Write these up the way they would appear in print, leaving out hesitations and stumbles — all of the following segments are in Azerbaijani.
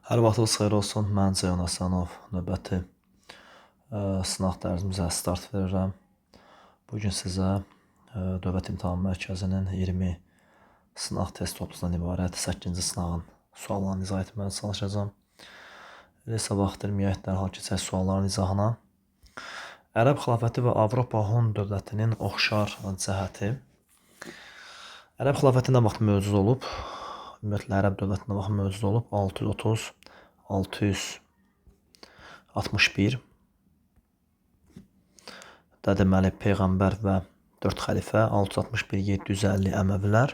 Hər vaxtınız xeyir olsun. Mən Ceyhun Həsənov növbəti sınaq dərsimizə start verirəm. Bugün sizə Dövlət İmtahan Mərkəzinin 20 sınaq test toplusundan ibarət 8-ci sınağın suallarını izah etməyə çalışacağam. Elə isə vaxt itirməyək, dərhal keçək sualların izahına. Ərəb xilafəti və Avropa Hun dövlətinin oxşar cəhəti. Ərəb xilafəti nə vaxt mövcud olub? Ümumiyyətlə, Ərəb dövlətinə vaxt mövcud olub 630, 661 də deməli Peyğəmbər və 4 xəlifə, 661, 750 Əməvilər,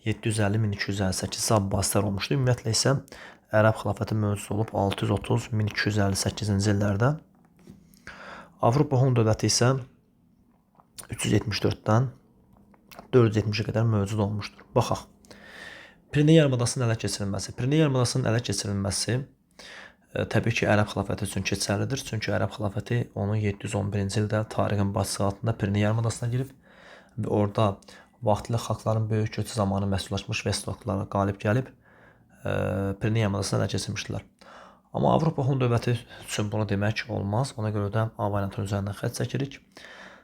750, 1258 Abbasilər olmuşdu. Ümumiyyətlə isə Ərəb xilafəti mövcud olub 630, 1258-ci illərdə. Avropa Hun dövləti isə 374-dən 470-ə qədər mövcud olmuşdur. Baxaq. Pirene yarımadasının ələ keçirilməsi. Pirene yarımadasının ələ keçirilməsi təbii ki, Ərəb xilafəti üçün keçərlidir. Çünki Ərəb xilafəti onun 711-ci ildə tarixin baş saatında Pirene yarımadasına girib və orada vaxtilə xalqların böyük köçü zamanı məskunlaşmış Vestgotlara qalib gəlib Pirene yarımadasını ələ keçirmişdilər. Amma Avropa Hun dövləti üçün bunu demək olmaz. Ona görə də A variantının üzərindən xətt çəkirik.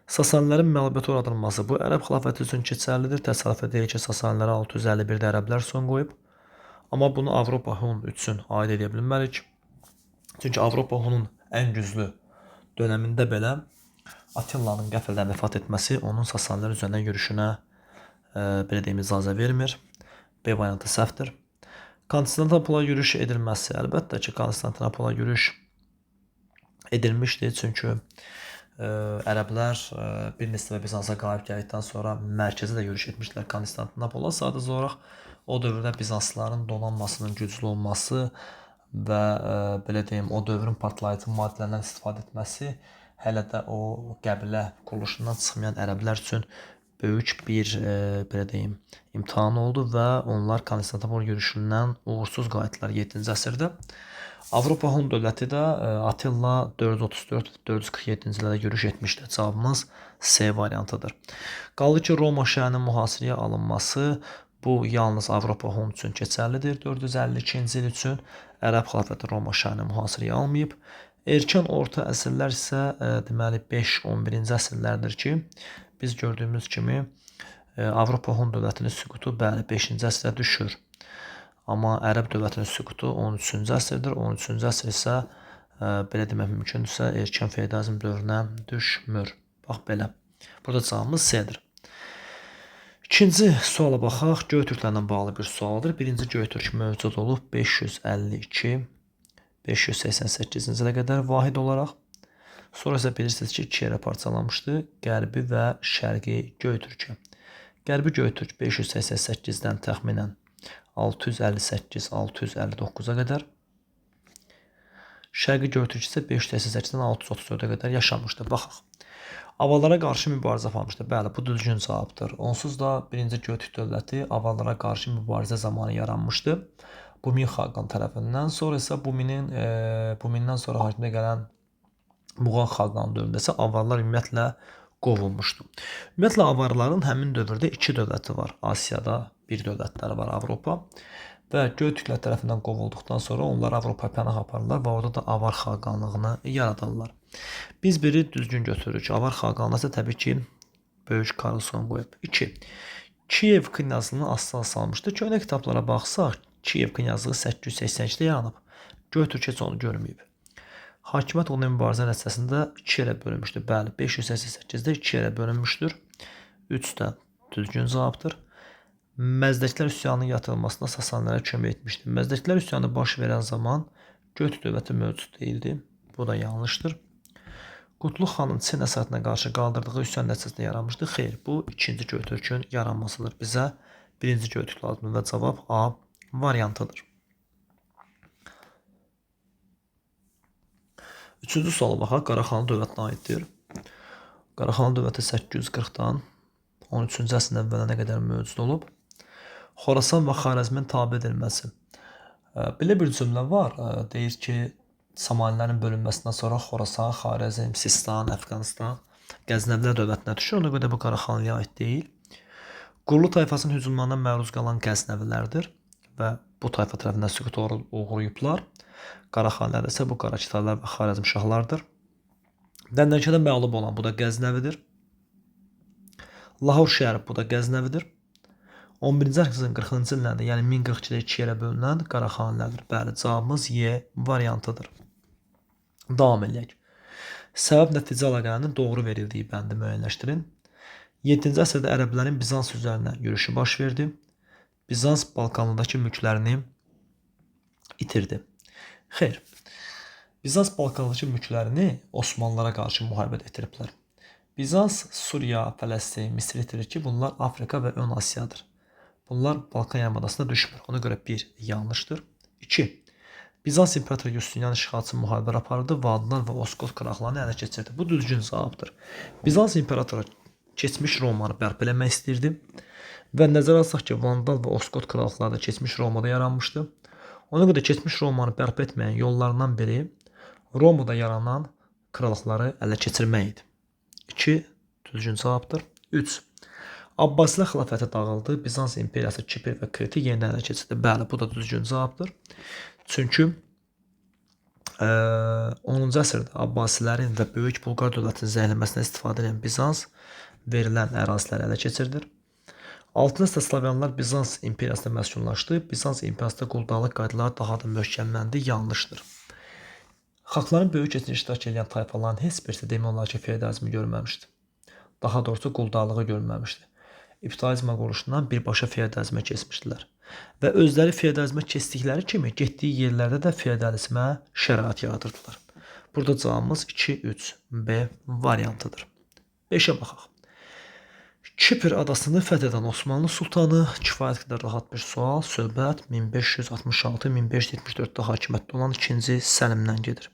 Sasanilərin məğlubiyyətə uğradılması. Bu Ərəb xilafəti üçün keçərlidir. Təsadüf deyil ki, Sasanilərə 651-də ərəblər son qoyub. Amma bunu Avropa Hun üçün aid edə bilmərik. Çünki Avropa Hunun ən güclü dönəmində belə Attilanın qəfildən vəfat etməsi onun Sasanilər üzərindən yürüşünə belə deyim, icazə vermir. B variantı səhvdir. Konstantinopola yürüş edilməsi. Əlbəttə ki, Konstantinopola yürüş edilmişdir. Çünki ərəblər bir neçə Bizansa qalib gəldikdən sonra mərkəzə də yürüş etmişdilər Konstantinopola. Sadəcə olaraq o dövrdə Bizanslıların donanmasının güclü olması və belə deyim, o dövrün partlayıcı maddələrindən istifadə etməsi hələ də o qəbilə quruluşundan çıxmayan ərəblər üçün böyük bir belə deyim, imtahan oldu və onlar Konstantinopol yürüşündən uğursuz qayıtdılar 7-ci əsrdə. Avropa Hun dövləti də Attila 434-447-ci illərdə yürüş etmişdir. Cavabımız C variantıdır. Qaldı ki, Roma şəhərinin mühasirəyə alınması bu yalnız Avropa Hun üçün keçərlidir. 452-ci il üçün Ərəb xilafəti Roma şəhərini mühasirəyə almayıb. Erkən orta əsrlər isə deməli 5-11-ci əsrlərdir ki, biz gördüyümüz kimi Avropa Hun dövlətinin süqutu bəli 5-ci əsrə düşür. Amma Ərəb dövlətinin süqutu 13-cü əsrdir. 13-cü əsr isə belə demək mümkündürsə erkən feodalizm dövrünə düşmür. Bax belə. Burada cavabımız C-dir. İkinci suala baxaq. Göytürklərlə bağlı bir sualdır. Birinci Göytürk mövcud olub 552 588-ci ilə qədər vahid olaraq. Sonra isə bilirsiniz ki, 2 yerə parçalanmışdı. Qərbi və şərqi Göytürkə. Qərbi Göytürk 588-dən təxminən 658-659-a qədər. Şərqi Göytürk isə 588-dən 634-ə qədər yaşamışdı. Baxaq. Avarlara qarşı mübarizə aparmışdı. Bəli, bu düzgün cavabdır. Onsuz da 1-ci Göytürk dövləti avarlara qarşı mübarizə zamanı yaranmışdı. Bumin xaqan tərəfindən. Sonra isə Bumindən sonra hakimiyyətə gələn Muğan xaqan dövründə isə avarlar ümumiyyətlə qovulmuşdu. Ümumiyyətlə, avarların həmin dövrdə 2 dövləti var. Asiyada bir dövlətləri var, Avropa. Və Göytürklər tərəfindən qovulduqdan sonra onlar Avropaya pənah aparırlar və orada da avar xaqanlığını yaradırlar. Biz biri düzgün götürürük. Avar xaqanlığı isə təbii ki, böyük Karlson qoyub. 2. Kiyev knyazlığını asla salmışdı. Köhnə kitablara baxsaq, Kiyev knyazlığı 882-də yaranıb. Göytürk heç onu görməyib. Hakimiyyət onun mübarizə nəticəsində 2 yerə bölünmüşdür. Bəli, 588-də 2 yerə bölünmüşdür. 3 də düzgün cavabdır. Məzdəklər üsyanının yatırılmasına Sasanilərə kömək etmişdir. Məzdəklər üsyanı baş verən zaman Göytürk dövləti mövcud deyildi. Bu da yanlışdır. Qutluq xanın Çin əsarətinə qarşı qaldırdığı üsyan nəticəsində yaranmışdır. Xeyr, bu 2-ci Göytürkün yaranmasıdır. Bizə 1-ci Göytürk lazımdır və cavab A variantıdır. Üçüncü suala baxaq. Qaraxanlı dövlətinə aiddir. Qaraxanlı dövləti 840-dan 13-cü əsrin əvvəlinə qədər mövcud olub. Xorasan və Xarəzmin tabe edilməsi. Belə bir cümlə var. Deyir ki, Samanilərin bölünməsindən sonra Xorasan, Xarəzm, Sistan, Əfqanistan Qəznəvilər dövlətinə düşür. Ona görə də bu Qaraxanlıya aid deyil. Qurlu tayfasının hücumlarına məruz qalan Qəznəvilərdir və bu tayfa tərəfindən süquta uğrayıblar. Qaraxanilər isə bu Qarakitalılar və Xarəzmşahlardır. Dəndənkədə məğlub olan bu da Qəznəvidir. Lahor şəhəri bu da Qəznəvidir. 11-ci əsrin 40-cı illərində, yəni 1042-də 2 yerə bölünən Qaraxanilərdir. Bəli, cavabımız Y variantıdır. Davam edək. Səbəb nəticə əlaqələrinin doğru verildiyi bəndi müəyyənləşdirin. 7-ci əsrdə ərəblərin Bizans üzərinə yürüşü baş verdi. Bizans Balkanlıdakı mülklərini itirdi. Xeyr. Bizans Balkanlıdakı mülklərini Osmanlılara qarşı müharibədə itiriblər. Bizans Suriya, Fələstin, Misir itirir ki, bunlar Afrika və Ön Asiyadır. Bunlar Balkan yarımadasına düşmür. Ona görə 1 yanlışdır. 2. Bizans İmperatoru Justinian işğalçı müharibə apardı, Vardlar və Oskot qıraqlarını ələ keçirdi. Bu düzgün cavabdır. Bizans İmperatoru keçmiş Romanı bərpa eləmək istəyirdi və nəzərə alsaq ki, Vandal və Oskot qıraqları da keçmiş Romada yaranmışdı. Ona görə keçmiş Romanı bərpa etməyin yollarından biri Romada yaranan krallıqları ələ keçirmək idi. 2 düzgün cavabdır. 3. Abbasilər xilafəti dağıldı. Bizans imperiyası Kipr və Kreti yenidən ələ keçirdi. Bəli, bu da düzgün cavabdır. Çünki 10-cu əsrdə Abbasilərin və Böyük Bulqar dövlətinin zəifləməsindən istifadə edən Bizans verilən əraziləri ələ keçirdir. 6-cı əsrdə Slavyanlar Bizans imperiyasına məskunlaşdı. Bizans imperiyasında quldarlıq qaydaları daha da möhkəmləndi. Yanlışdır. Xalqların böyük keçişdə iştirak edən tayfaların heç birisi demək olar ki, feodalizmi görməmişdi. Daha doğrusu quldarlığı görməmişdi. İbtidai quruluşundan birbaşa feodalizmə keçmişdilər. Və özləri feodalizmə keçdikləri kimi getdiyi yerlərdə də feodalizmə şərait yaradırdılar. Burada cavabımız 2-3 B variantıdır. 5-ə baxaq. Kipr adasını fəth edən Osmanlı sultanı kifayət qədər rahat bir sual, söhbət 1566-1574-də hakimiyyətdə olan 2-ci Səlimdən gedir.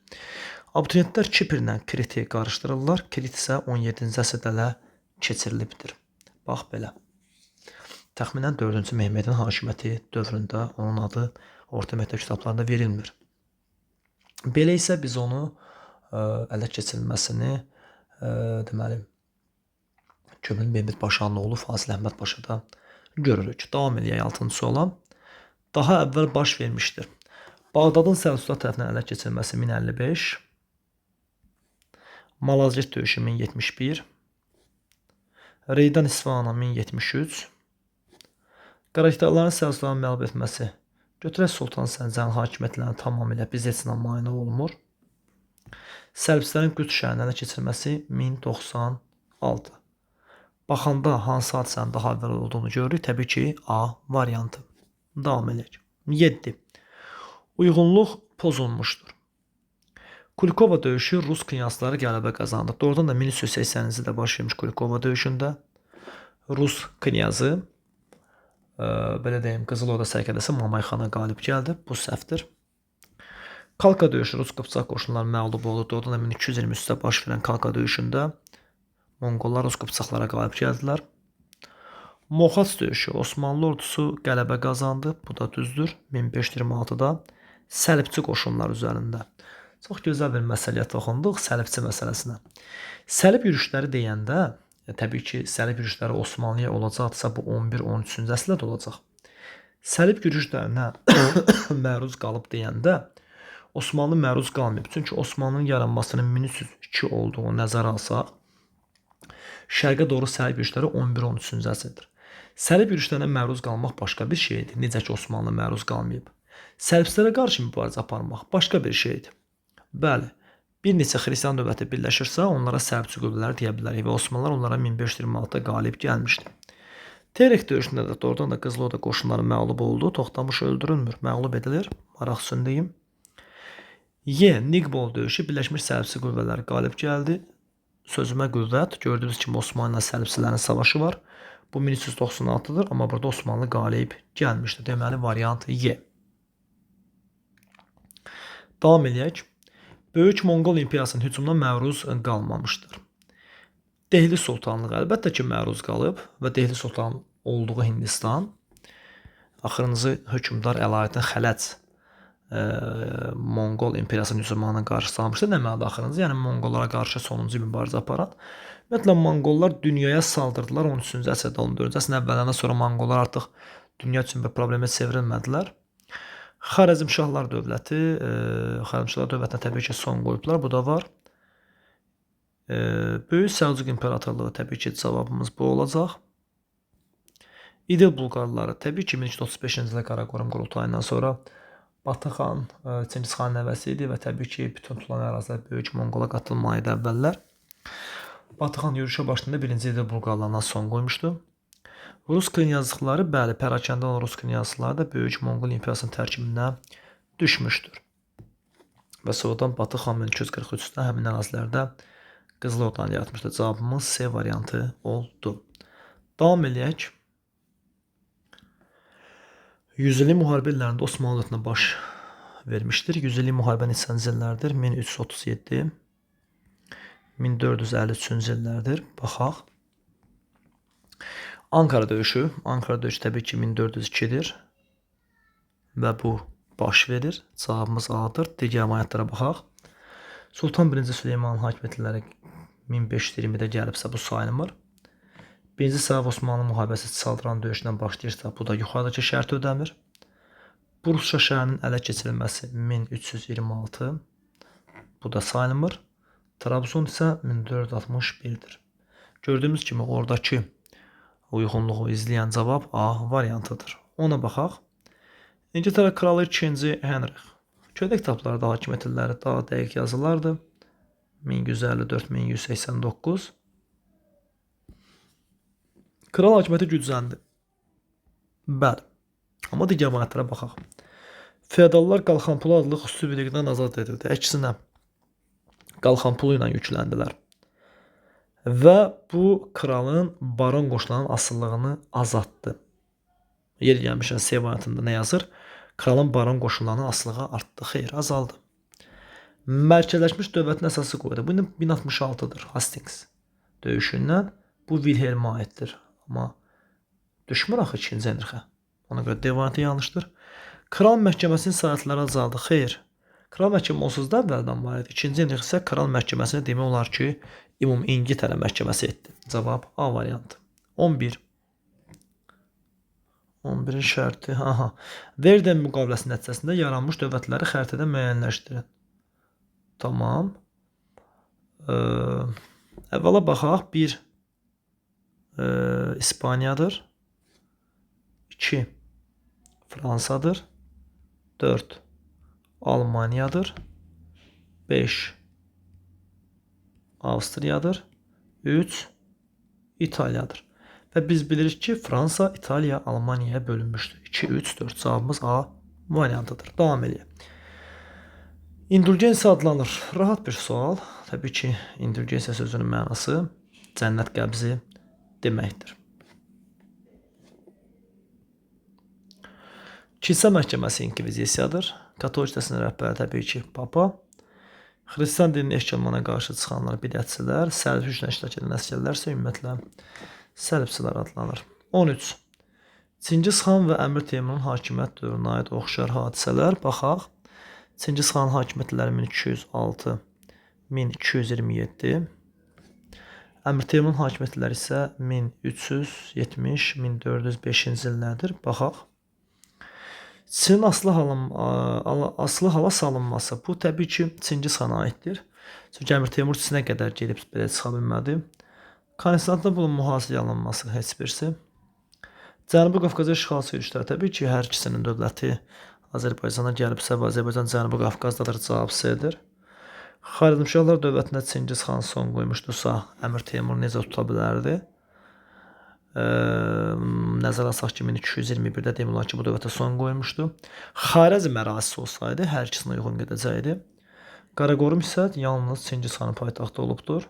Abituriyentlər Kiprlə Kriti qarışdırırlar. Krit isə 17-ci əsrdə ələ keçirilibdir. Bax belə. Təxminən 4-cü Mehmedin hakimiyyəti dövründə onun adı orta məktəb kitablarında verilmir. Belə isə biz onu ələ keçirilməsini deməli Kömür Mehmed Paşanın oğlu Fazil Əhməd Paşada görürük. Davam edək 6-cı suala. Daha əvvəl baş vermişdir. Bağdadın Səlcuqlar tərəfindən ələ keçirilməsi 1055, Malazgirt döyüşü 1071, Reydan İsfahana 1073, Qarakitalıların Səlcuqların məğlub etməsi Götürək Sultan Səncərin hakimiyyətlərinin tamamilə Bizetinə mane olmur. Səlbislərin Qüds şəhərinə ələ keçirilməsi 1096. Baxanda hansı hadisənin daha əvvəl olduğunu görürük. Təbii ki, A variantı. Davam edək. 7. Uyğunluq pozulmuşdur. Kulikova döyüşü Rus knyazları qələbə qazandı. Doğrudan da 1380-ci ildə baş vermiş Kulikova döyüşündə Rus knyazı belə deyim, Qızıl Orda sərkərdəsi Mamay xana qalib gəldi. Bu səhvdir. Kalka döyüşü Rus Qıpçaq qoşunları məğlub oldu. Doğrudan da 1223-də baş verən Kalka döyüşündə Monqollar Rus Qıpçaqlara qalib gəldilər. Moxac döyüşü Osmanlı ordusu qələbə qazandı. Bu da düzdür. 1526-da Səlibçi qoşunlar üzərində. Çox gözəl bir məsələyə toxunduq, Səlibçi məsələsinə. Səlib yürüşləri deyəndə, təbii ki, Səlib yürüşləri Osmanlıya olacaqdırsa, bu 11-13-cü əsrdə olacaq. Səlib yürüşlərinə məruz qalıb deyəndə, Osmanlı məruz qalmayıb. Çünki Osmanlının yaranmasının 1302 olduğu nəzərə alsaq, şərqə doğru səlib yürüşləri 11-13-cü əsrdir. Səlib yürüşlərinə məruz qalmaq başqa bir şeydir. Necə ki, Osmanlı məruz qalmayıb. Səlibçilərə qarşı mübarizə aparmaq başqa bir şeydir. Bəli, bir neçə xristian dövləti birləşirsə, onlara səlibçi qüvvələr deyə bilərik və Osmanlılar onlara 1526-da qalib gəlmişdi. Terek döyüşündə də doğrudan da Qızıl Orda qoşunları məğlub oldu. Toxtamış öldürülmür, məğlub edilir. Maraq üstündəyim. Y. Niqbol döyüşü Birləşmiş Səlibçi qüvvələri qalib gəldi. Sözümə qüvvət. Gördüyünüz kimi Osmanlı ilə Səlibçilərin savaşı var. Bu 1396-dır, amma burada Osmanlı qalib gəlmişdir. Deməli, variant Y. Davam edək. Böyük Monqol imperiyasının hücumuna məruz qalmamışdır. Dehli Sultanlığı əlbəttə ki, məruz qalıb və Dehli Sultan olduğu Hindistan axırıncı hökmdar Əlaəddin Xələc Monqol imperiyasının hücumuna qarşı salmışdı. Nə mənalı axırıncı? Yəni Monqollara qarşı sonuncu mübarizə aparan. Ümumiyyətlə Monqollar dünyaya saldırdılar 13-cü əsrdə, 14-cü əsrin əvvəllərindən sonra Monqollar artıq dünya üçün bir problemə çevrilmədilər. Xarəzmşahlar dövləti, Xarəzmşahlar dövlətinə təbii ki son qoyublar, bu da var. Böyük Səlcuq İmperatorluğu təbii ki cavabımız bu olacaq. İdil Bulqarları təbii ki 1335-ci ildə Qaraqorum qurultayından sonra Batı xan Çingiz xanın nəvəsi idi və təbii ki bütün tutulan ərazilər böyük Monqola qatılmalı idi əvvəllər. Batı xan yürüşə başında 1-ci İdil Bulqarlarına son qoymuşdu. Rus knyazlıqları, bəli, pərakəndə olan Rus knyazlıqları da böyük Monqol imperiyasının tərkibindən düşmüşdür. Və sonradan Batı xan 1243-də həmin ərazilərdə Qızıl Ordanı yaratmışdır. Cavabımız C variantı oldu. Davam eləyək. Yüzillik müharibə illərində Osmanlı dövlətinə baş vermişdir. Yüzillik müharibə neçənci illərdir? 1337, 1453-cü illərdir. Baxaq. Ankara döyüşü. Ankara döyüşü təbii ki 1402-dir. Və bu baş verir. Cavabımız A-dır. Digər variantlara baxaq. Sultan 1-ci Süleymanın hakimiyyətləri 1520-də gəlibsə bu sayılmır. 1-ci Səbəb Osmanlı müharibəsi Çaldıran döyüşündən başlayırsa bu da yuxarıdakı şərt ödəmir. Bursa şəhərinin ələ keçirilməsi 1326, bu da sayılmır. Trabzon isə 1461-dir. Gördüyümüz kimi oradakı uyğunluğu izləyən cavab A variantıdır. Ona baxaq. İngiltərə kralı 2-ci Henrix. Köhnə kitablarda hakimiyyət illəri daha dəqiq yazılardı. 1154-1189. Kral hakimiyyəti gücləndi. Bəli. Amma digər variantlara baxaq. Feodallar qalxanpulu adlı xüsusi vergidən azad edildi. Əksinə, qalxanpulu ilə yükləndilər. Və bu kralın baron qoşulanın asıllığını azaltdı. Yer gəlmişən C variantında nə yazır? Kralın baron qoşunlarının asılılığı artdı. Xeyr, azaldı. Mərkəzləşmiş dövlətin əsası qoydu. Bu 1066-dır. Hastings döyüşündən. Bu Wilhelmə aiddir. Amma düşmür axı 2-ci Henrixə. Ona görə D variantı yanlışdır. Kral məhkəməsinin saatləri azaldı. Xeyr. Kral məhkəmə onsuz da əvvəldən var idi. 2-ci Henrix isə kral məhkəməsini demək olar ki, ümum İngiltərə məhkəməsi etdi. Cavab A variantı. 11. 11-in şərti. Aha. Verden müqaviləsi nəticəsində yaranmış dövlətləri xəritədə müəyyənləşdirin. Tamam. Əvvəla baxaq. 1 İspaniyadır. 2 Fransadır. 4 Almaniyadır. 5 Avstriyadır. 3 İtaliyadır. Və biz bilirik ki, Fransa, İtaliya, Almaniyaya bölünmüşdür. 2, 3, 4 cavabımız A variantıdır. Davam edelim. İndulgensiya adlanır. Rahat bir sual. Təbii ki, indulgensiya sözünün mənası cənnət qəbzi deməkdir. Kilsə məhkəməsi inkvizisiyadır. Katolik kilsəsinin rəhbəri təbii ki, Papa. Xristian dininin ehkamlarına qarşı çıxanlar bidətçilər, səlib hücrünə iştirak edən əsgərlər isə ümumiyyətlə səlibçilər adlanır. 13. Çingiz xan və Əmir Teymurun hakimiyyət dövrünə aid oxşar hadisələr. Baxaq. Çingiz xanın hakimiyyətləri 1206-1227. Əmir Teymurun hakimiyyətləri isə 1370-1405-ci illərdir. Baxaq. Çinin asılı hala salınması. Bu təbii ki, Çingiz xana aiddir. Çünki Əmir Teymur Çinə qədər gedib belə çıxa bilmədi. Konstantinopolun bunun mühasirəyə alınması heç birisi. Cənubi Qafqaza işğalçı yürüşləri. Təbii ki, hər ikisinin dövləti Azərbaycana gəlibsə və Azərbaycan Cənubi Qafqazdadır. Cavab C-dir. Xarəzmşahlar dövlətinə Çingiz xan son qoymuşdursa, Əmir Teymur necə tuta bilərdi? Nəzərə alsaq ki, 1221-də demək olar ki, bu dövlətə son qoymuşdu. Xarəzm ərazisi olsaydı, hər ikisinə uyğun gedəcəkdi. Qaraqorum isə yalnız Çingiz xanın paytaxtı olubdur.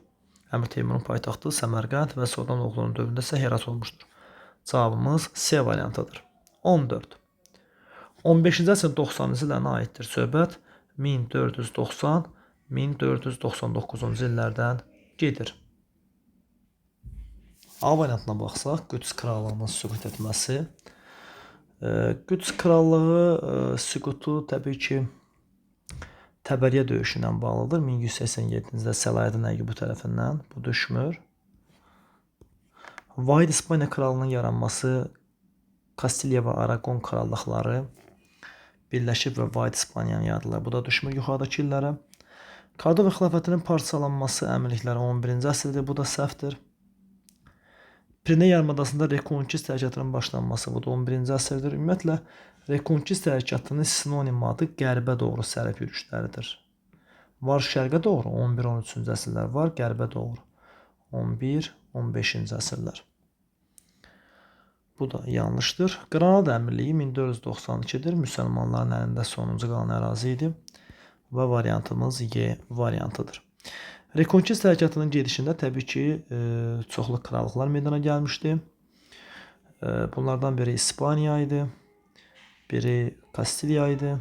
Əmir Teymurun paytaxtı Səmərqənd və sonradan oğlunun dövründə isə Herat olmuşdur. Cavabımız C variantıdır. 14. 15-ci əsrin 90-cı illərinə aiddir söhbət. 1490-1499-cu illərdən gedir. A variantına baxsaq, Qüds krallığının süqut etməsi. Qüds krallığı süqutu təbii ki, Təbəriyyə döyüşü ilə bağlıdır. 1187-ci Səlahiddin Əyyubi tərəfindən bu düşmür. Vahid İspaniya krallığının yaranması Kastiliya və Aragon krallıqları birləşib və vahid İspaniyanı yaradılar. Bu da düşmür yuxarıdakı illərə. Kordova xilafətinin parçalanması əmirlikləri 11-ci əsrdir. Bu da səhvdir. Pireneya yarımadasında Rekonkist hərəkatının başlanması, bu da 11-ci əsrdir. Ümumiyyətlə, Rekonkist hərəkatının sinonim adı qərbə doğru sərif yürüşləridir. Var şərqə doğru 11-13-cü əsrlər var, qərbə doğru 11-15-ci əsrlər. Bu da yanlışdır. Qranada əmirliyi 1492-dir. Müsəlmanların əlində sonuncu qalan ərazi idi və variantımız Y variantıdır. Rekonkist hərəkatının gedişində təbii ki, çoxlu krallıqlar meydana gəlmişdi. Bunlardan biri İspaniya idi, biri Kastiliya idi,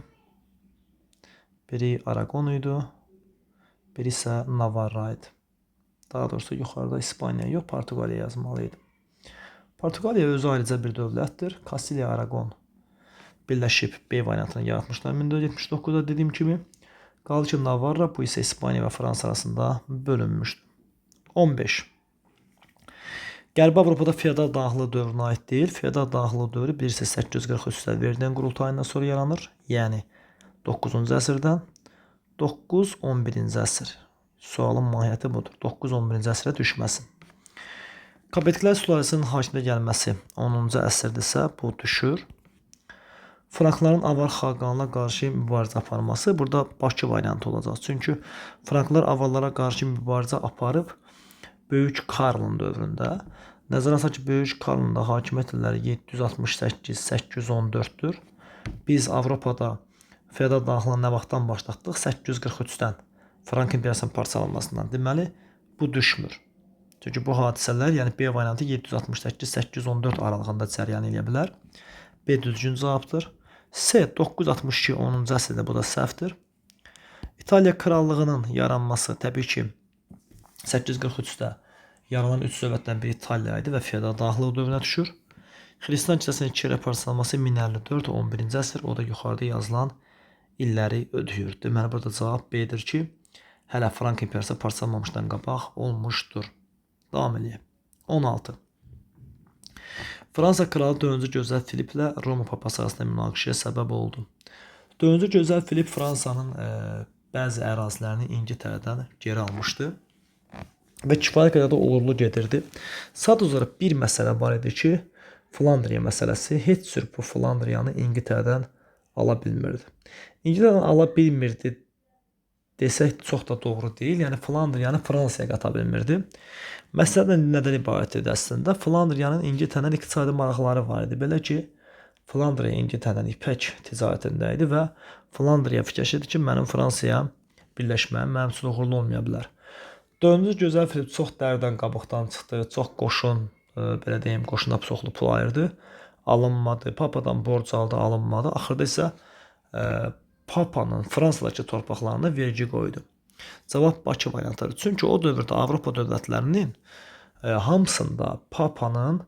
biri Aragon idi, biri isə Navarra idi. Daha doğrusu yuxarıda İspaniya yox, Portuqaliya yazmalıydı. Portuqaliya özü ayrıca bir dövlətdir. Kastiliya, Aragon birləşib B variantını yaratmışlar 1479-da dediyim kimi. Qaldı ki, Navarra, bu isə İspaniya və Fransa arasında bölünmüşdür. 15. Qərbi Avropada feodal dağlıq dövrünə aid deyil. Feodal dağlıq dövrü birisi 843-də Verdun qurultayından sonra yaranır. Yəni 9-cu əsrdən 9-11-ci əsr. Sualın mahiyyəti budur. 9-11-ci əsrə düşməsin. Kapetiklər sülaləsinin hakimiyyətə gəlməsi 10-cu əsrdirsə bu düşür. Frankların Avar xaqanına qarşı mübarizə aparması burada Bakı variantı olacaq. Çünki Franklar Avarlara qarşı mübarizə aparıb Böyük Karlın dövründə. Nəzərə alsaq ki, Böyük Karlın da hakimiyyət illəri 768-814-dür. Biz Avropada feodal dağlığına nə vaxtdan başlatdıq? 843-dən Frank imperiyasının parçalanmasından. Deməli, bu düşmür. Çünki bu hadisələr, yəni B variantı 768-814 aralığında cəryan edə bilər. B düzgün cavabdır. C 962 10-cu əsrdə, bu da səhvdir. İtaliya krallığının yaranması təbii ki 843-də yaranan 3 dövlətdən biri İtaliya idi və feodal dağlıq dövrünə düşür. Xristian kilsəsinin iki yerə parçalanması 1054 11-ci əsr, o da yuxarıda yazılan illəri ödəyir. Deməli burada cavab B-dir ki, hələ Frank imperiyası parçalanmamışdan qabaq olmuşdur. Davam edək. 16. Fransa kralı 4-cü Gözəl Filip ilə Roma papası arasında münaqişəyə səbəb oldu. 4-cü Gözəl Filip Fransanın bəzi ərazilərini İngiltərədən geri almışdı və kifayət qədər də uğurlu gedirdi. Sadəcə olaraq bir məsələ var idi ki, Flandriya məsələsi. Heç cür bu Flandriyanı İngiltərədən ala bilmirdi. İngiltərədən ala bilmirdi desək çox da doğru deyil. Yəni Flandriyanı Fransaya qata bilmirdi. Məsələ nədən ibarət idi əslində? Flandriyanın İngiltərədən iqtisadi maraqları var idi. Belə ki, Flandriya İngiltərədən ipək ticarətində idi və Flandriya fikirləşirdi ki, mənim Fransaya birləşməyim mənim üçün uğurlu olmaya bilər. 4-cü Gözəl Filip çox dərdən qabıqdan çıxdı, çox qoşun, belə deyim, qoşuna çoxlu pul ayırdı, alınmadı, papadan borc aldı, alınmadı. Axırda isə papanın Fransadakı torpaqlarına vergi qoydu. Cavab Bakı variantıdır. Çünki o dövrdə Avropa dövlətlərinin hamısında papanın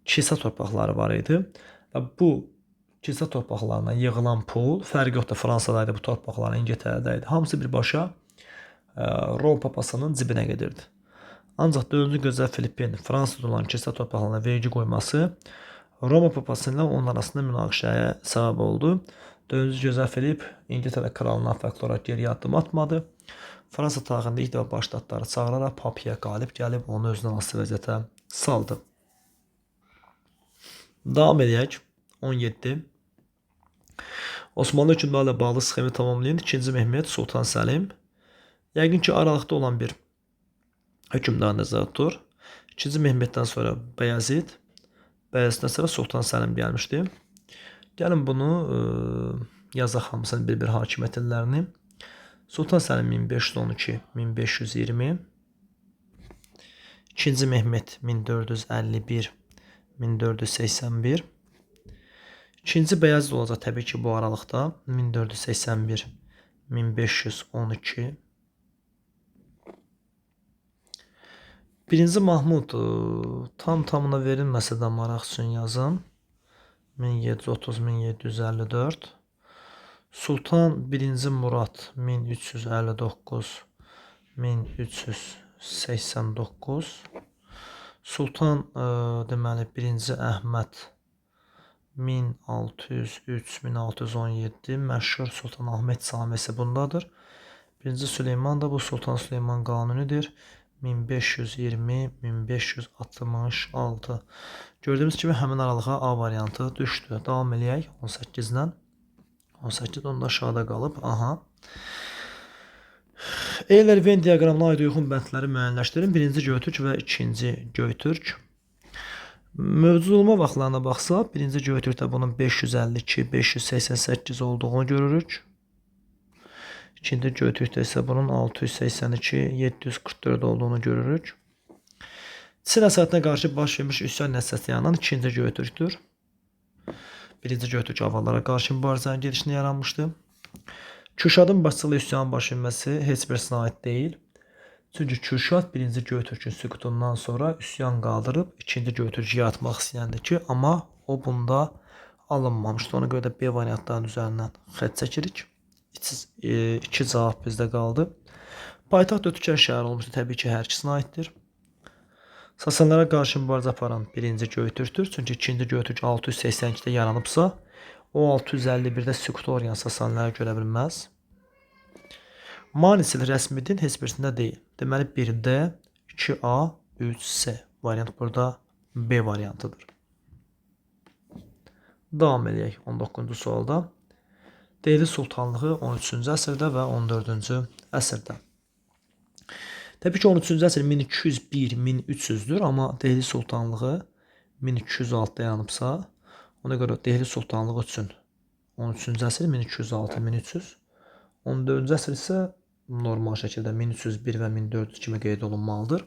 kilsə torpaqları var idi və bu kilsə torpaqlarına yığılan pul, fərqi yoxdur, Fransada idi, bu torpaqların İngiltərədə idi. Hamısı birbaşa Roma papasının cibinə gedirdi. Ancaq 4-cü Gözəl Filipin Fransada olan kilsə torpaqlarına vergi qoyması Roma papası ilə onun arasında münaqişəyə səbəb oldu. 4-cü Gözəl Filip İngiltərə kralından fərqli olaraq geriyə addım atmadı. Fransa tarixində ilk dəfə başdatları çağıraraq papaya qalib gəlib onu özündən asılı vəziyyətə saldı. Davam edək. 17. Osmanlı hökmdarı ilə bağlı sxemi tamamlayan 2-ci Mehmet Sultan Səlim. Yəqin ki, aralıqda olan bir hökmdar nəzərdə tutur. 2-ci Mehmetdən sonra Bəyazid, Bəyaziddən sonra Sultan Səlim gəlmişdi. Gəlin bunu yazaq hamısının bir-bir hakimiyyət illərini. Sultan Səlim 1512-1520, 2-ci Mehmet 1451-1481, 2-ci Bəyazid olacaq təbii ki, bu aralıqda 1481-1512. 1-ci Mahmud tam-tamına verilməsə də maraq üçün yazın. 1730-1754. Sultan 1-ci Murad 1359-1389. Sultan deməli 1-ci Əhməd 1603-1617 məşhur Sultanahmet Camisi bundadır. 1-ci Süleyman da bu Sultan Süleyman Qanunidir. 1520-1566. Gördüyümüz kimi həmin aralığa A variantı düşdü. Davam eləyək 18-dən. 18 onda aşağıda qalıb. Aha. Euler Venn diaqramına aid uyğun bəndləri müəyyənləşdirin. Birinci Göytürk və ikinci Göytürk. Mövcud olma vaxtlarına baxsaq, birinci Göytürkdə bunun 552-588 olduğunu görürük. İkinci Göytürkdə isə bunun 682-744 olduğunu görürük. Çin əsarətinə qarşı baş vermiş üsyan nəticəsində yaranan ikinci Göytürkdür. Birinci Göytürk avarlara qarşı mübarizənin gedişinə yaranmışdı. Kürşadın başçılığı üsyanın baş verməsi heç birinə aid deyil. Çünki Kürşad birinci Göytürkün süqutundan sonra üsyan qaldırıb ikinci Göytürkü yaratmaq istəyəndi ki, amma o bunda alınmamışdı. Ona görə də B variantlarının üzərindən xətt çəkirik. İki cavab bizdə qaldı. Paytaxt Ötükər şəhəri olmuşdu. Təbii ki, hər ikisinə aiddir. Sasanlara qarşı mübarizə aparan birinci Göytürkdür. Çünki ikinci Göytürk 682-də yaranıbsa, o 651-də süqut olmayan Sasanlara görə bilməz. Manisil rəsmidin heç birisində deyil. Deməli 1D, 2A, 3C. Variant burada B variantıdır. Davam edək 19-cu sualda. Dehli Sultanlığı 13-cü əsrdə və 14-cü əsrdə. Təbii ki, 13-cü əsr 1201-1300-dür, amma Dehli Sultanlığı 1206-da yaranıbsa, ona görə Dehli Sultanlığı üçün 13-cü əsr 1206-1300, 14-cü əsr isə normal şəkildə 1301 və 1400 kimi qeyd olunmalıdır.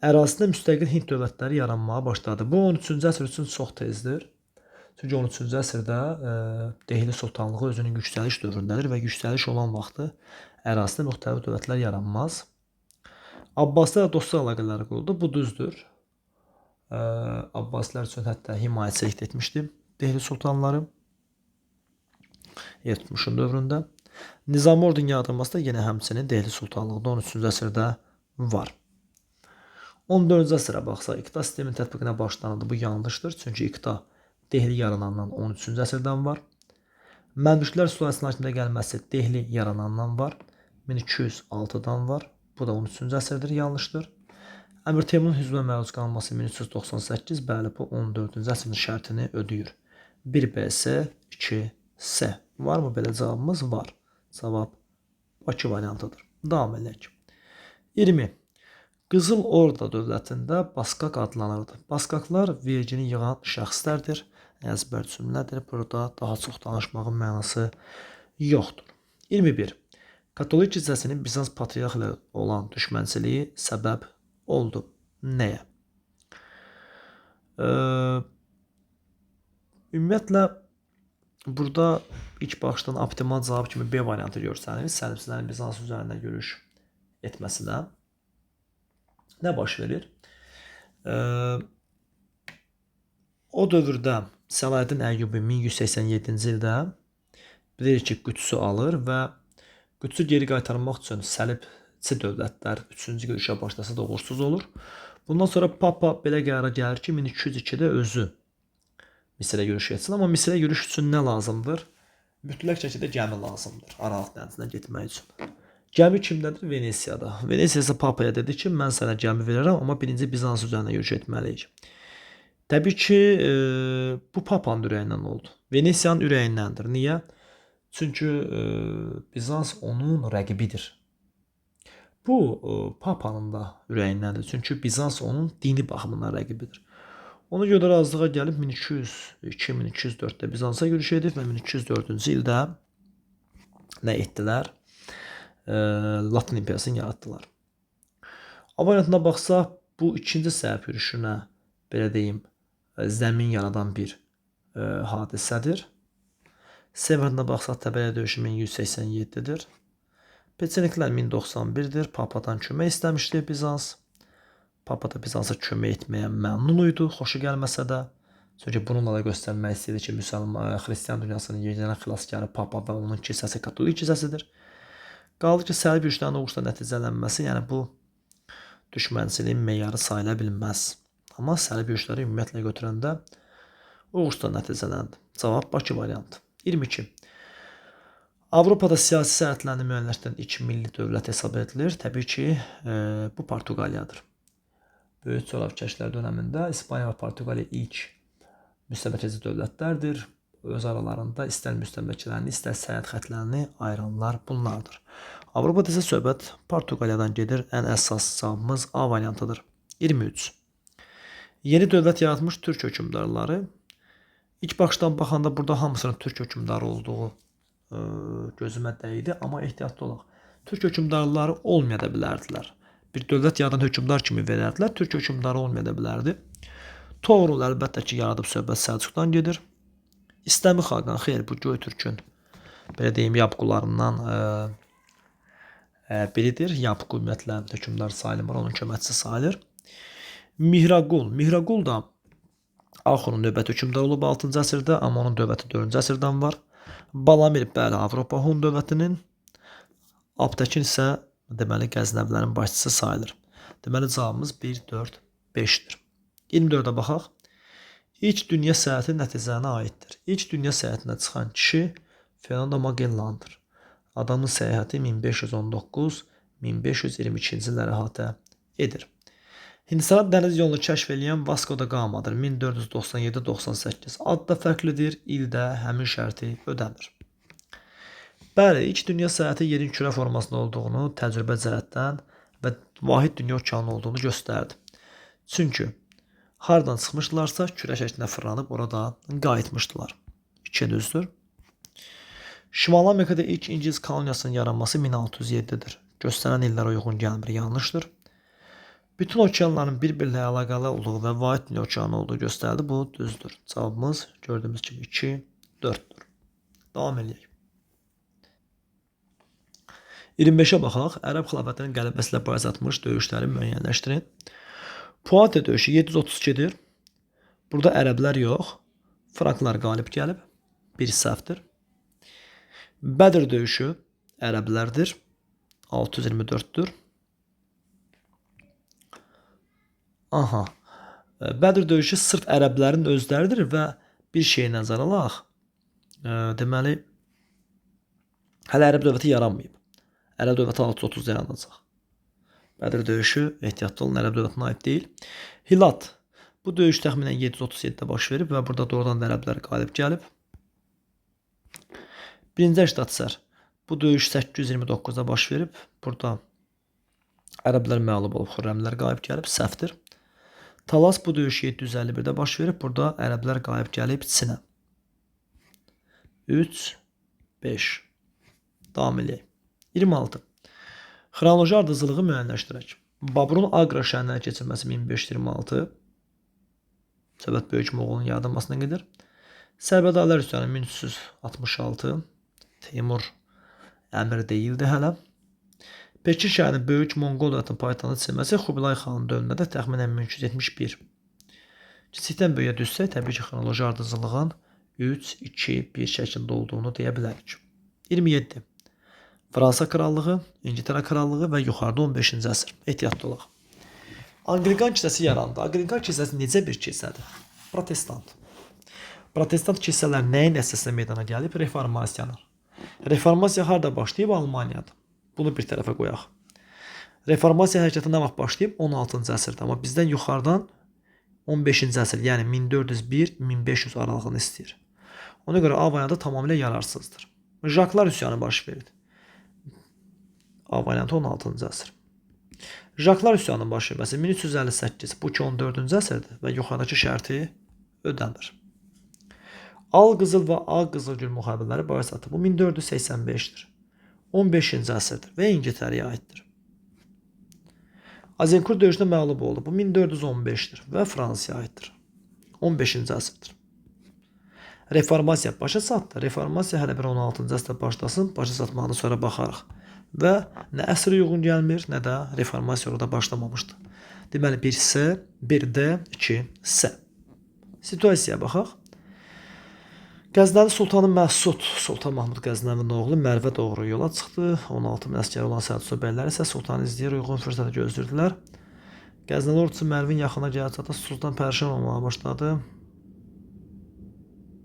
Ərazisində müstəqil Hind dövlətləri yaranmağa başladı. Bu 13-cü əsr üçün çox tezdir. Çünki 13-cü əsrdə Dehli Sultanlığı özünün yüksəliş dövründədir və yüksəliş olan vaxtı ərazisində müxtəlif dövlətlər yaranmaz. Abbaslarla dostluq əlaqələri quruldu. Bu düzdür. Abbasilər üçün hətta himayəçilik etmişdi Dehli Sultanları. Yer tutmuşun dövründə. Nizami ordunun yaradılması da yenə həmçinin Dehli Sultanlığında 13-cü əsrdə var. 14-cü əsrə baxsaq, iqta sistemin tətbiqinə başlanıldı. Bu yanlışdır. Çünki iqta Dehli yaranandan 13-cü əsrdən var. Məndüşlər sülaləsinin hakimiyyətə gəlməsi Dehli yaranandan var. 1206-dan var. Bu da 13-cü əsrdir. Yanlışdır. Əmir Teymurun hücuma məruz qalması 1398. Bəli, bu 14-cü əsrin şərtini ödəyir. 1BS, 2C. Varmı belə cavabımız? Var. Cavab Bakı variantıdır. Davam edək. 20. Qızıl Orda dövlətində Baskaq adlanırdı. Baskaqlar vergini yığan şəxslərdir. Əzbər cümlədir. Burada daha çox danışmağın mənası yoxdur. 21. Katolik kilsəsinin Bizans patriarxı ilə olan düşmənçiliyi səbəb oldu. Nəyə? Ümumiyyətlə, burada ilk baxışdan optimal cavab kimi B variantı görsənir. Səlibçilərin Bizans üzərində yürüş etməsinə. Nə baş verir? O dövrdə Səlahiddin Əyyubi 1187-ci ildə bilir ki, Qüdsü alır və Qüdsü geri qaytarmaq üçün səlibçi dövlətlər 3-cü görüşə başlasa da uğursuz olur. Bundan sonra Papa belə qərara gəlir ki, 1202-də özü Misirə yürüş etsin. Amma Misirə yürüş üçün nə lazımdır? Mütləq şəkildə gəmi lazımdır Aralıq dənizinə getmək üçün. Gəmi kimdədir? Venesiyada. Venesiya isə Papaya dedi ki, mən sənə gəmi verirəm, amma birinci Bizans üzərində yürüş etməliyik. Təbii ki, bu Papanın ürəyindən oldu. Venesiyanın ürəyindəndir. Niyə? Çünki Bizans onun rəqibidir. Bu Papanın da ürəyindəndir. Çünki Bizans onun dini baxımından rəqibidir. Ona görə razılığa gəlib 1202-1204-də Bizansa yürüş edib və 1204-cü ildə nə etdilər? Latın imperiyasını yaratdılar. A variantına baxsaq, bu ikinci səhv yürüşünə, belə deyim, zəmin yaradan bir hadisədir. C variantına baxsaq, Təbəyə döyüşü 1187-dir. Peçeniklər 1091-dir. Papadan kömək istəmişdi Bizans. Papa da Bizansa kömək etməyə məmnun idi, xoşu gəlməsə də. Çünki bununla da göstərmək istəyirdi ki, xristian dünyasının yeganə xilaskarı Papa və onun kilsəsi Katolik kilsəsidir. Qaldı ki, səlib yürüşlərin uğursuzla nəticələnməsi, yəni bu düşmənçiliyin meyarı sayıla bilməz. Amma səlib yürüşləri ümumiyyətlə götürəndə uğursuzla nəticələndi. Cavab Bakı variantı. 22. Avropada siyasi sənədlərini müəyyənləşdirən ilk milli dövlət hesab edilir. Təbii ki, bu Portuqaliyadır. Böyük coğrafyaçılar dövründə İspaniya və Portuqaliya ilk müstəmləkəçi dövlətlərdir. Öz aralarında istər müstəmləkələrini, istər səyahət xətlərini ayıranlar bunlardır. Avropada isə söhbət Portuqaliyadan gedir. Ən əsas cavabımız A variantıdır. 23. Yeni dövlət yaratmış türk hökmdarları. İlk baxışdan baxanda burada hamısının türk hökmdarı olduğu gözümə dəydi, amma ehtiyatlı olaq. Türk hökmdarları olmaya da bilərdilər. Bir dövlət yaradan hökmdar kimi verərdilər, türk hökmdarı olmaya da bilərdi. Toğrul əlbəttə ki, yaradıb söhbət Səlcuqdan gedir. İstəmi Xaqan, xeyr, bu Göytürkün, belə deyim, Yapqularından biridir. Yapqu ümumiyyətlə hökmdar sayılmır, onun köməkçisi sayılır. Mihraqul da Axunun növbəti hökmdar olub 6-cı əsrdə, amma onun dövləti 4-cü əsrdən var. Balamir, bəli, Avropa Hun dövlətinin. Aptekin isə deməli Qəznəvilərin başçısı sayılır. Deməli cavabımız 1, 4, 5-dir. 24-ə baxaq. İlk dünya səyahəti nəticələrinə aiddir. İlk dünya səyahətinə çıxan kişi Fernando Magellan'dır. Adamın səyahəti 1519-1522-ci illəri əhatə edir. Hindistana dəniz yolunu kəşf edən Vasco da Gama'dır. 1497-98. Ad da fərqlidir, il də həmin şərti ödəmir. Bəli, ilk dünya səyahəti yerin kürə formasında olduğunu təcrübə cəhətdən və vahid dünya okeanı olduğunu göstərdi. Çünki hardan çıxmışdılarsa kürə şəklinə fırlanıb orada qayıtmışdılar. 2 düzdür. Şimali Amerikada ilk İngilis koloniyasının yaranması 1607-dir. Göstərən illərə uyğun gəlmir, yanlışdır. Bütün okeanların bir-birlə əlaqəli olduğu və vahid dünya okeanı olduğu göstərildi. Bu düzdür. Cavabımız gördüyümüz kimi 2, 4-dür. Davam edək. 25-ə baxaq. Ərəb xilafətinin qələbəsi ilə baş atmış döyüşləri müəyyənləşdirin. Puate döyüşü 732-dir. Burada ərəblər yox, franklar qalib gəlib. Bir səhvdir. Bədir döyüşü ərəblərdir. 624-dür. Aha. Bədir döyüşü sırf ərəblərin özləridir və bir şey nəzərə alaq. Deməli, hələ ərəb dövləti yaranmayıb. Ərəb dövləti 630 yaranacaq. Bədir döyüşü, ehtiyatlı olun, ərəb dövlətinə aid deyil. Hilat. Bu döyüş təxminən 737-də baş verib və burada doğrudan ərəblər qalib gəlib. 1-ci Əşdadsər. Bu döyüş 829-da baş verib. Burada ərəblər məğlub olub, xürrəmlər qalib gəlib. Səhvdir. Talas bu döyüş 751-də baş verib. Burada ərəblər qalib gəlib Çinə. 3, 5. Davam edək. 26. Xronoloji ardıcılığı müəyyənləşdirək. Baburun Aqra şəhərinə keçirməsi 1526. Söhbət Böyük Moğolun yaradılmasına gedir. Sərbədalilər üsyanı 1366. Teymur əmir deyildi hələ. Pekin şəhərinin Böyük Monqol dövlətinin paytaxtına çevrilməsi Xubilay xanın dövründə təxminən 1371. Kiçikdən böyüyə düşsək, təbii ki, xronoloji ardıcılığın 3, 2, 1 şəklində olduğunu deyə bilərik. 27. Fransa krallığı, İngiltərə krallığı və yuxarıda 15-ci əsr. Ehtiyatlı olaq. Anglikan kilsəsi yarandı. Anglikan kilsəsi necə bir kilsədir? Protestant. Protestant kilsələr nəyin əsasında meydana gəlib? Reformasiyanın. Reformasiya harda başlayıb? Almaniyada. Bunu bir tərəfə qoyaq. Reformasiya hərəkəti nə vaxt başlayıb? 16-cı əsrdə. Amma bizdən yuxarıdan 15-ci əsr, yəni 1401-1500 aralığını istəyir. Ona görə A variantı tamamilə yararsızdır. Jaklar üsyanı baş verdi. A variantı 16-cı əsr. Jaklar üsyanının baş verməsi 1358, bu ki 14-cü əsrdir və yuxarıdakı şərti ödəmir. Al qızıl və Ağ qızılgül müharibələri baş atdı. Bu 1485-dir. 15-ci əsrdir və İngiltərəyə aiddir. Azincourt döyüşündə məğlub oldu. Bu 1415-dir və Fransaya aiddir. 15-ci əsrdir. Reformasiya başa çatdı. Reformasiya hələ bir 16-cı əsrdə başlasın. Başa çatmağını sonra baxarıq. Və nə əsr uyğun gəlmir, nə də reformasiya orada başlamamışdı. Deməli 1C, 1D, 2C. Situasiyaya baxaq. Qəznəvi Sultanı Məsud, Sultan Mahmud Qəznəvinin oğlu Mərvə doğru yola çıxdı. 16 min əsgəri olan Səlcuq bəyləri isə Sultanı izləyir, uyğun fürsəti gözləyirdilər. Qəznəvi ordusu Mərvin yaxına gəlib çatdı. Sultan pərişan olmağa başladı.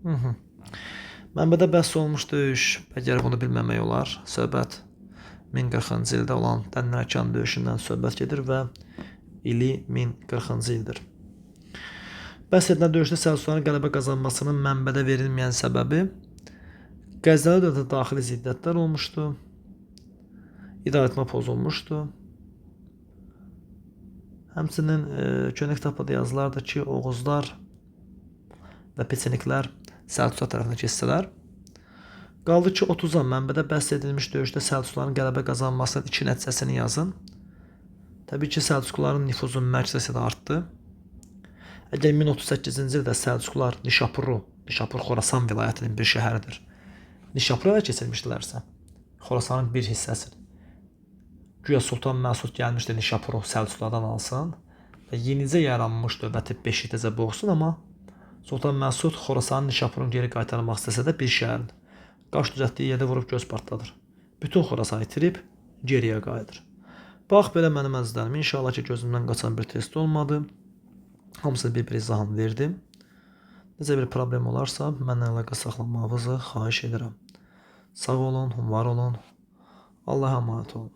Mənbədə bəhs olmuş döyüş, əgər bunu bilməmək olar, söhbət 1040-cı ildə olan Dənərkan döyüşündən söhbət gedir və ili 1040-cı ildir. Bəhs edilən döyüşdə Səlcuqların qələbə qazanmasının mənbədə verilməyən səbəbi Qəznəli dövlətə daxili ziddiyyətlər olmuşdu, idarəetmə pozulmuşdu. Həmçinin köhnə kitabda yazılardı ki, Oğuzlar və Peçeniklər Səlcuqlar tərəfinə keçsələr, qaldı ki 30-a mənbədə bəhs edilmiş döyüşdə Səlcuqların qələbə qazanmasının 2 nəticəsini yazın. Təbii ki, Səlcuqların nüfuzu mərkəzə artdı. Əgər 1038-ci ildə Səlcuqlar Nişapuru, Nişapur Xorasan vilayətinin bir şəhəridir, Nişapura da keçirmişdilərsə, Xorasanın bir hissəsini, güya Sultan Məsud gəlmişdi Nişapuru Səlcuqlardan alsın və yenicə yaranmış dövləti beşikdəcə boğsun, amma Sultan Məsud Xorasanın Nişapurun geri qaytarmaq istəsə də bir şəhərin qaş düzəltdiyi yerdə vurub göz partladır. Bütün Xorasanı itirib geriyə qayıdır. Bax, belə mənim əzizlərim, inşallah ki, gözümdən qaçan bir test olmadı. Hamısını bir izahını verdim. Necə bir problem olarsa, mənlə əlaqə saxlamağınızı xahiş edirəm. Sağ olun, var olun. Allah'a emanet olun.